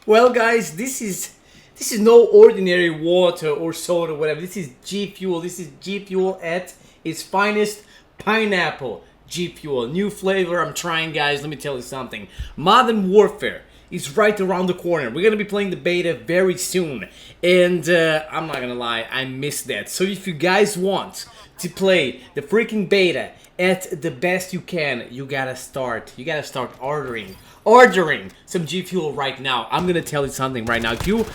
Well, guys, this is no ordinary water or soda, whatever. This is G Fuel. This is G Fuel at its finest, pineapple G Fuel. New flavor I'm trying, guys. Let me tell you something. Modern Warfare is right around the corner. We're gonna be playing the beta very soon, and I'm not gonna lie, I missed that. So if you guys want to play the freaking beta at the best you can, you gotta start ordering some G Fuel right now. I'm gonna tell you something right now. If you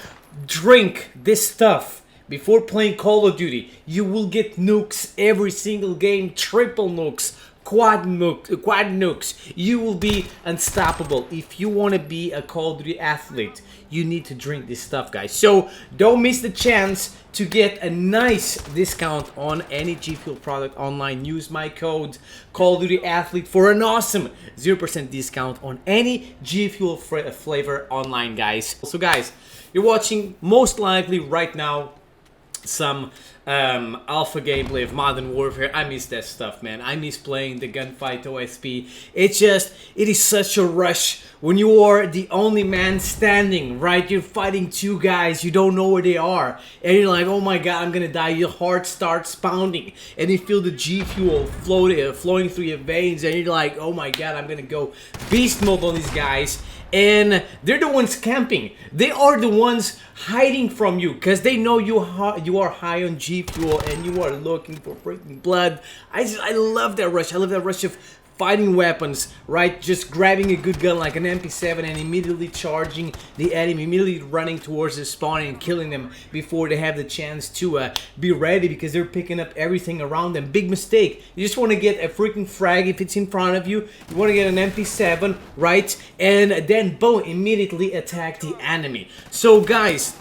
drink this stuff before playing Call of Duty, you will get nukes every single game, triple nukes, quad nukes. You will be unstoppable. If you want to be a Call of Duty athlete, you need to drink this stuff, guys. So don't miss the chance to get a nice discount on any G Fuel product online. Use my code Call of Duty Athlete for an awesome 0% discount on any G Fuel flavor online, guys. So guys, you're watching most likely right now some alpha gameplay of Modern Warfare. I miss that stuff, man. I miss playing the gunfight OSP. It is such a rush when you are the only man standing, right? You're fighting two guys, you don't know where they are, and you're like, oh my god, I'm gonna die. Your heart starts pounding, and you feel the G Fuel flowing through your veins, and you're like, oh my god, I'm gonna go beast mode on these guys. And they're the ones camping. They are the ones hiding from you because they know you are high on G Fuel and you are looking for freaking blood. I love that rush. I love that rush of fighting weapons, right? Just grabbing a good gun like an MP7 and immediately charging the enemy, immediately running towards the spawn and killing them before they have the chance to be ready, because they're picking up everything around them. Big mistake. You just want to get a freaking frag if it's in front of you. You want to get an MP7, right? And then boom, immediately attack the enemy. So guys,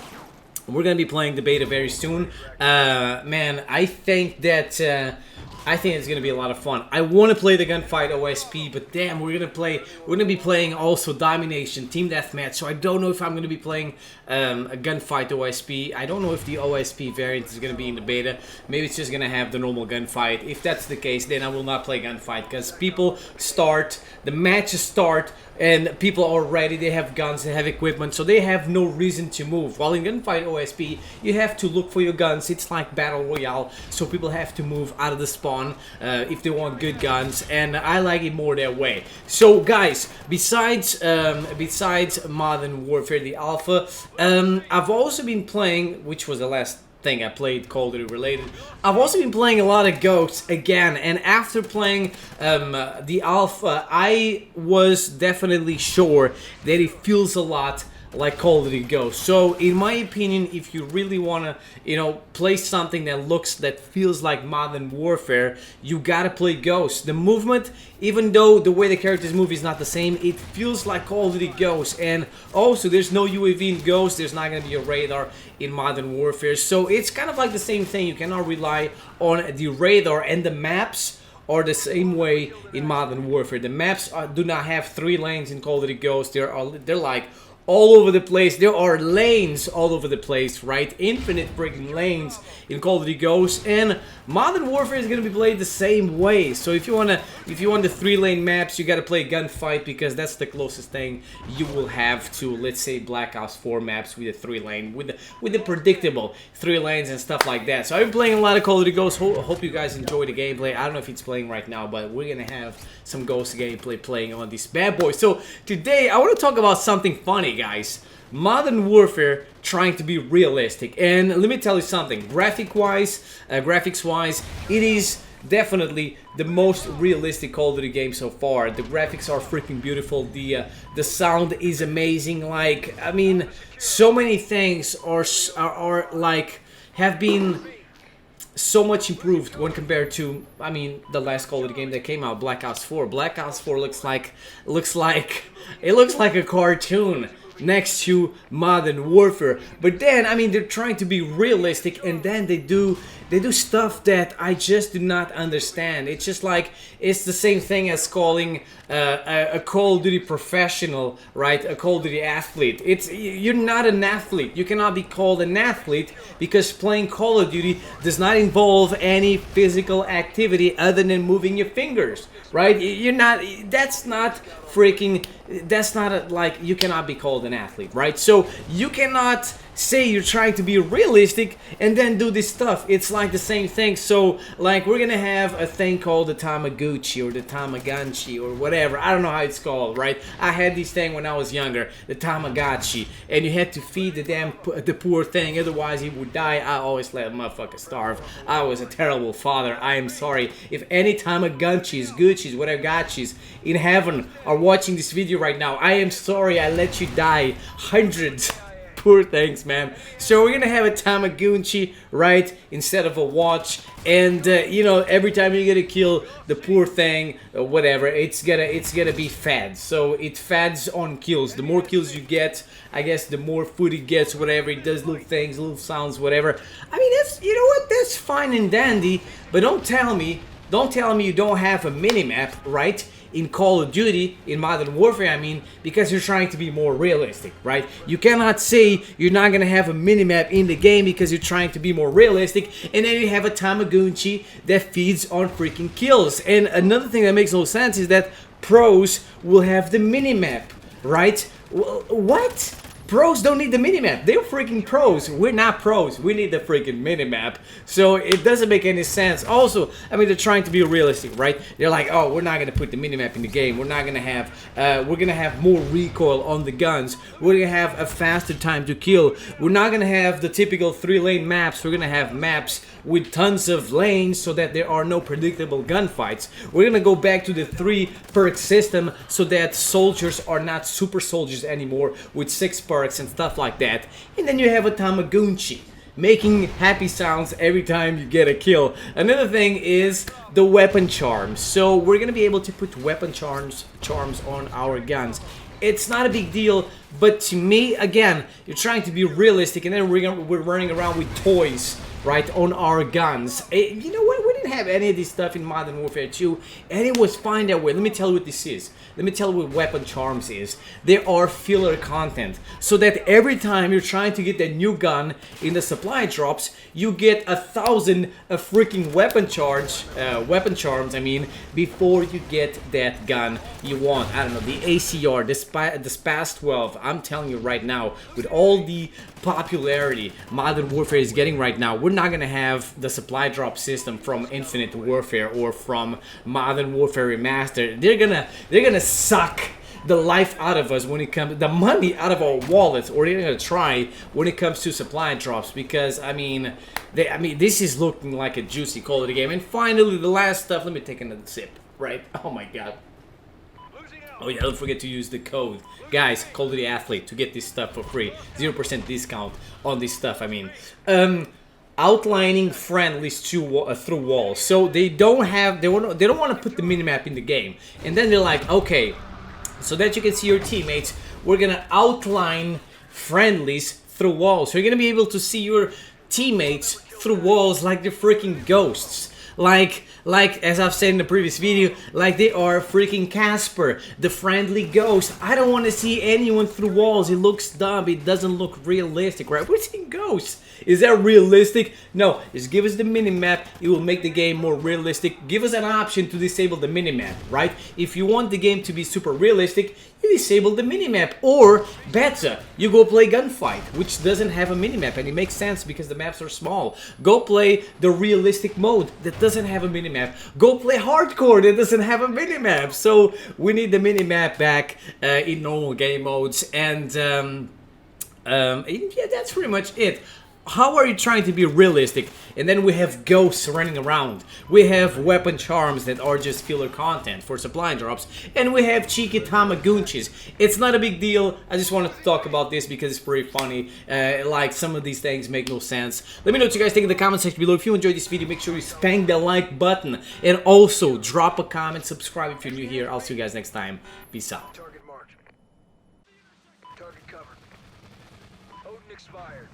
we're gonna be playing the beta very soon. Man, I think it's gonna be a lot of fun. I want to play the gunfight OSP, but damn, we're gonna be playing also domination, team deathmatch. So I don't know if I'm gonna be playing a gunfight OSP. I don't know if the OSP variant is gonna be in the beta. Maybe it's just gonna have the normal gunfight. If that's the case, then I will not play gunfight, because the matches start, and people are ready. They have guns, they have equipment, so they have no reason to move. While in gunfight OSP, you have to look for your guns. It's like battle royale, so people have to move out of the spawn if they want good guns, and I like it more that way. So guys, besides Modern Warfare, the alpha, I've also been playing, which was the last thing I played Call of Duty related, I've also been playing a lot of Ghosts again, and after playing the alpha, I was definitely sure that it feels a lot like Call of Duty Ghosts. So in my opinion, if you really want to, play something that feels like Modern Warfare, you gotta play Ghosts. The movement, even though the way the characters move is not the same, it feels like Call of Duty Ghosts. And also, there's no UAV in Ghosts. There's not gonna be a radar in Modern Warfare. So it's kind of like the same thing. You cannot rely on the radar, and the maps are the same way in Modern Warfare. The maps do not have 3 lanes in Call of Duty Ghosts. They're like all over the place. There are lanes all over the place, right? Infinite freaking lanes in Call of Duty Ghosts, and Modern Warfare is gonna be played the same way. So if you want the 3-lane maps, you gotta play gunfight, because that's the closest thing you will have to, let's say, Black Ops 4 maps with a 3-lane, with the predictable 3 lanes and stuff like that. So I've been playing a lot of Call of Duty Ghosts. Hope you guys enjoy the gameplay. I don't know if it's playing right now, but we're gonna have some Ghost gameplay playing on this bad boy. So today I want to talk about something funny, guys. Modern Warfare trying to be realistic, and let me tell you something. Graphics-wise, it is definitely the most realistic Call of Duty game so far. The graphics are freaking beautiful. The sound is amazing. Like, I mean, so many things are like have been so much improved when compared to, I mean, the last Call of Duty game that came out, Black Ops 4. Black Ops 4 looks like a cartoon next to Modern Warfare. But then, I mean, they're trying to be realistic, and then they do stuff that I just do not understand. It's just like, it's the same thing as calling a Call of Duty professional, right? A Call of Duty athlete. You're not an athlete. You cannot be called an athlete because playing Call of Duty does not involve any physical activity other than moving your fingers, right? That's not freaking, that's not a, like, you cannot be called an athlete, right? So you cannot say you're trying to be realistic and then do this stuff. It's like the same thing. So like, we're gonna have a thing called the Tamagotchi or the Tamagotchi or whatever. I don't know how it's called, right? I had this thing when I was younger, the Tamagotchi, and you had to feed the poor thing, otherwise he would die. I always let a motherfucker starve. I was a terrible father. I am sorry. If any Tamagotchis, Gucci's, whatever gotchis in heaven are watching this video right now, I am sorry I let you die. Hundreds. Poor things, man. So we're gonna have a Tamagotchi, right, instead of a watch, and you know, every time you're gonna kill the poor thing or whatever, it's gonna be fed. So it feds on kills. The more kills you get, I guess the more food it gets, whatever. It does little things, little sounds, whatever. I mean, that's, you know what, that's fine and dandy, but don't tell me you don't have a minimap, right? In Call of Duty, in Modern Warfare, I mean, because you're trying to be more realistic, right? You cannot say you're not gonna have a minimap in the game because you're trying to be more realistic, and then you have a Tamagotchi that feeds on freaking kills. And another thing that makes no sense is that pros will have the minimap, right? What? Pros don't need the minimap. They're freaking pros. We're not pros. We need the freaking minimap. So it doesn't make any sense. Also, I mean, they're trying to be realistic, right? They're like, oh, we're not gonna put the minimap in the game. We're not gonna have. We're gonna have more recoil on the guns. We're gonna have a faster time to kill. We're not gonna have the typical 3-lane maps. We're gonna have maps with tons of lanes so that there are no predictable gunfights. We're gonna go back to the 3 perk system so that soldiers are not super soldiers anymore with 6 perks and stuff like that. And then you have a Tamagotchi making happy sounds every time you get a kill. Another thing is the weapon charms. So we're gonna be able to put weapon charms on our guns. It's not a big deal, but to me, again, you're trying to be realistic, and then we're running around with toys, right, on our guns. You know what? We didn't have any of this stuff in Modern Warfare 2, and it was fine that way. Let me tell you what this is. Let me tell you what weapon charms is. They are filler content, so that every time you're trying to get that new gun in the supply drops, you get 1,000 freaking weapon charms. I mean, before you get that gun you want. I don't know, the ACR, the SPAS 12. I'm telling you right now, with all the popularity Modern Warfare is getting right now, we're not gonna have the supply drop system from Infinite Warfare or from Modern Warfare Remastered. They're gonna suck the life out of us when it comes, the money out of our wallets, or they're gonna try when it comes to supply drops, because I mean, this is looking like a juicy Call of Duty game. And finally, the last stuff. Let me take another sip. Right? Oh my god. Oh yeah, don't forget to use the code, guys, Call of Duty Athlete, to get this stuff for free. 0% discount on this stuff. I mean, outlining friendlies through walls. So they don't want to put the minimap in the game, and then they're like, okay, so that you can see your teammates, we're gonna outline friendlies through walls. So you're gonna be able to see your teammates through walls like they're freaking ghosts. Like as I've said in the previous video, like they are freaking Casper, the friendly ghost. I don't want to see anyone through walls. It looks dumb. It doesn't look realistic, right? We're seeing ghosts. Is that realistic? No. Just give us the minimap. It will make the game more realistic. Give us an option to disable the minimap, right? If you want the game to be super realistic, you disable the minimap. Or, better, you go play Gunfight, which doesn't have a minimap, and it makes sense because the maps are small. Go play the realistic mode that doesn't have a minimap. Go play Hardcore that doesn't have a minimap. So, we need the minimap back in normal game modes, and yeah, that's pretty much it. How are you trying to be realistic? And then we have ghosts running around. We have weapon charms that are just filler content for supply drops. And we have cheeky Tamagotchis. It's not a big deal. I just wanted to talk about this because it's pretty funny. Like, some of these things make no sense. Let me know what you guys think in the comment section below. If you enjoyed this video, make sure you spank the like button. And also, drop a comment, subscribe if you're new here. I'll see you guys next time. Peace out. Target marked. Target covered. Odin expired.